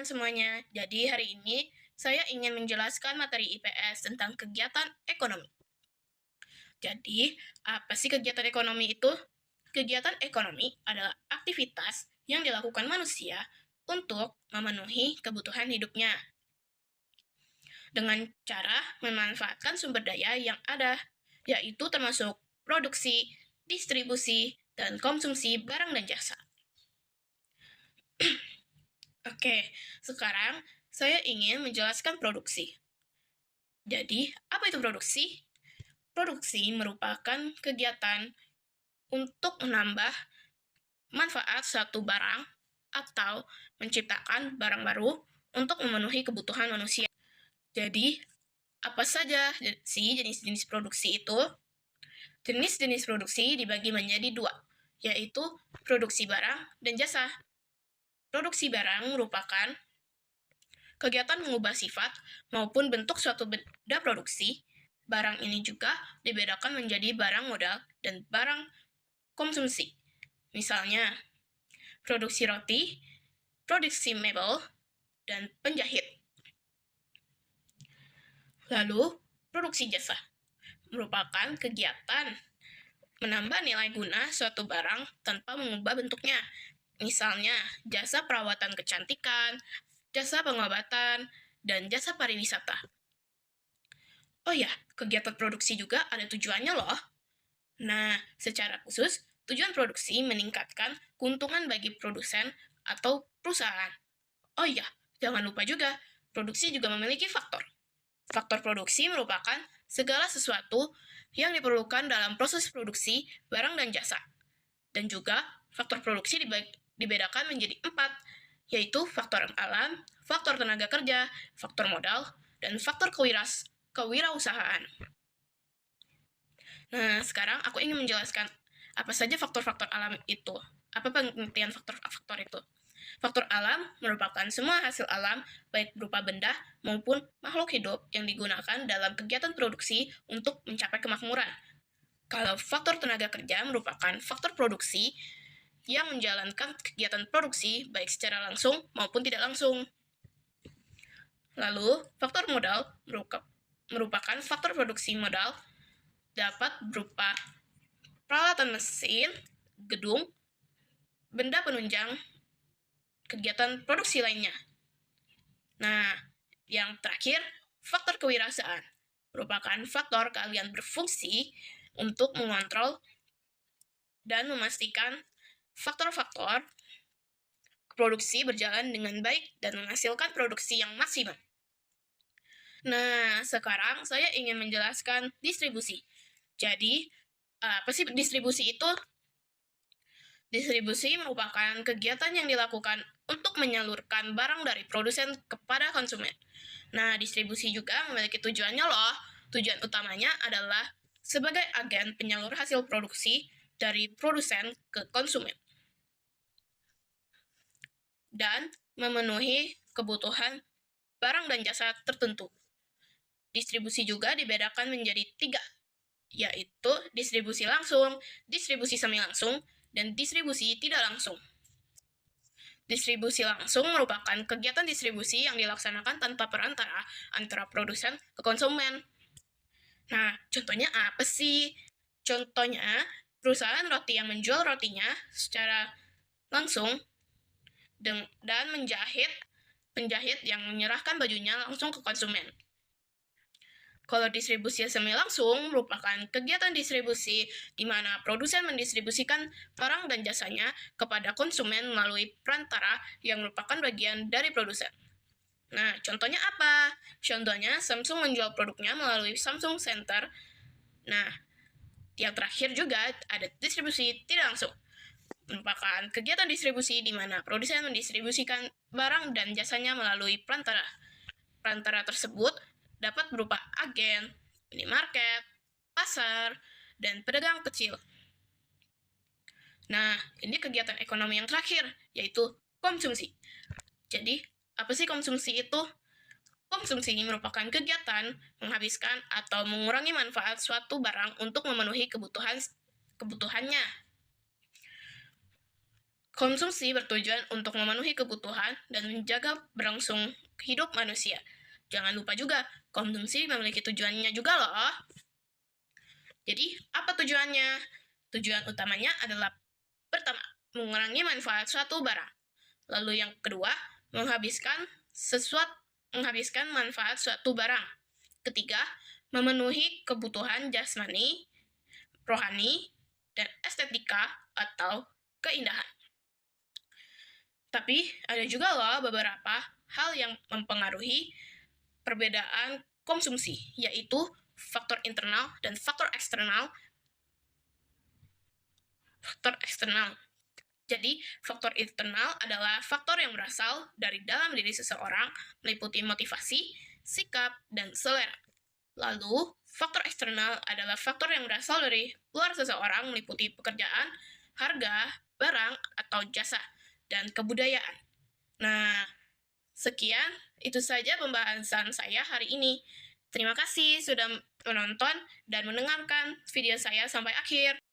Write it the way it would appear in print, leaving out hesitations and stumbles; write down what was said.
teman-teman semuanya. Jadi hari ini saya ingin menjelaskan materi IPS tentang kegiatan ekonomi. Jadi, apa sih kegiatan ekonomi itu? Kegiatan ekonomi adalah aktivitas yang dilakukan manusia untuk memenuhi kebutuhan hidupnya dengan cara memanfaatkan sumber daya yang ada, yaitu termasuk produksi, distribusi, dan konsumsi barang dan jasa. Oke, sekarang saya ingin menjelaskan produksi. Jadi, apa itu produksi? Produksi merupakan kegiatan untuk menambah manfaat suatu barang atau menciptakan barang baru untuk memenuhi kebutuhan manusia. Jadi, apa saja sih jenis-jenis produksi itu? Jenis-jenis produksi dibagi menjadi dua, yaitu produksi barang dan jasa. Produksi barang merupakan kegiatan mengubah sifat maupun bentuk suatu benda produksi. Barang ini juga dibedakan menjadi barang modal dan barang konsumsi. Misalnya, produksi roti, produksi mebel, dan penjahit. Lalu, produksi jasa merupakan kegiatan menambah nilai guna suatu barang tanpa mengubah bentuknya. Misalnya, jasa perawatan kecantikan, jasa pengobatan, dan jasa pariwisata. Oh ya, kegiatan produksi juga ada tujuannya loh. Nah, secara khusus, tujuan produksi meningkatkan keuntungan bagi produsen atau perusahaan. Oh iya, jangan lupa juga, produksi juga memiliki faktor. Faktor produksi merupakan segala sesuatu yang diperlukan dalam proses produksi barang dan jasa. Dan juga, faktor produksi dibedakan menjadi 4, yaitu faktor alam, faktor tenaga kerja, faktor modal, dan faktor kewirausahaan. Nah, sekarang aku ingin menjelaskan apa saja faktor-faktor alam itu. Apa pengertian faktor-faktor itu? Faktor alam merupakan semua hasil alam, baik berupa benda maupun makhluk hidup yang digunakan dalam kegiatan produksi untuk mencapai kemakmuran. Kalau faktor tenaga kerja merupakan faktor produksi yang menjalankan kegiatan produksi baik secara langsung maupun tidak langsung. Lalu, faktor modal merupakan faktor produksi modal dapat berupa peralatan mesin, gedung, benda penunjang, kegiatan produksi lainnya. Nah, yang terakhir, faktor kewirausahaan merupakan faktor keahlian berfungsi untuk mengontrol dan memastikan faktor-faktor produksi berjalan dengan baik dan menghasilkan produksi yang maksimal. Nah, sekarang saya ingin menjelaskan distribusi. Jadi, apa sih distribusi itu? Distribusi merupakan kegiatan yang dilakukan untuk menyalurkan barang dari produsen kepada konsumen. Nah, distribusi juga memiliki tujuannya loh. Tujuan utamanya adalah sebagai agen penyalur hasil produksi dari produsen ke konsumen dan memenuhi kebutuhan barang dan jasa tertentu. Distribusi juga dibedakan menjadi 3, yaitu distribusi langsung, distribusi semi langsung, dan distribusi tidak langsung. Distribusi langsung merupakan kegiatan distribusi yang dilaksanakan tanpa perantara antara produsen ke konsumen. Nah, contohnya apa sih? Contohnya, perusahaan roti yang menjual rotinya secara langsung dan penjahit yang menyerahkan bajunya langsung ke konsumen. Kalau distribusi semi langsung merupakan kegiatan distribusi di mana produsen mendistribusikan barang dan jasanya kepada konsumen melalui perantara yang merupakan bagian dari produsen. Nah, contohnya apa? Contohnya Samsung menjual produknya melalui Samsung Center. Nah, yang terakhir juga ada distribusi tidak langsung. Merupakan kegiatan distribusi di mana produsen mendistribusikan barang dan jasanya melalui perantara. Perantara tersebut dapat berupa agen, minimarket, pasar, dan pedagang kecil. Nah, ini kegiatan ekonomi yang terakhir, yaitu konsumsi. Jadi, apa sih konsumsi itu? Konsumsi merupakan kegiatan menghabiskan atau mengurangi manfaat suatu barang untuk memenuhi kebutuhannya. Konsumsi bertujuan untuk memenuhi kebutuhan dan menjaga berlangsung hidup manusia. Jangan lupa juga, konsumsi memiliki tujuannya juga loh. Jadi, apa tujuannya? Tujuan utamanya adalah pertama, mengurangi manfaat suatu barang. Lalu yang kedua, menghabiskan manfaat suatu barang. Ketiga, memenuhi kebutuhan jasmani, rohani, dan estetika atau keindahan. Tapi ada juga loh beberapa hal yang mempengaruhi perbedaan konsumsi, yaitu faktor internal dan faktor eksternal. Jadi, faktor internal adalah faktor yang berasal dari dalam diri seseorang, meliputi motivasi, sikap, dan selera. Lalu, faktor eksternal adalah faktor yang berasal dari luar seseorang, meliputi pekerjaan, harga, barang, atau jasa, dan kebudayaan. Nah, sekian, itu saja pembahasan saya hari ini. Terima kasih sudah menonton dan mendengarkan video saya sampai akhir.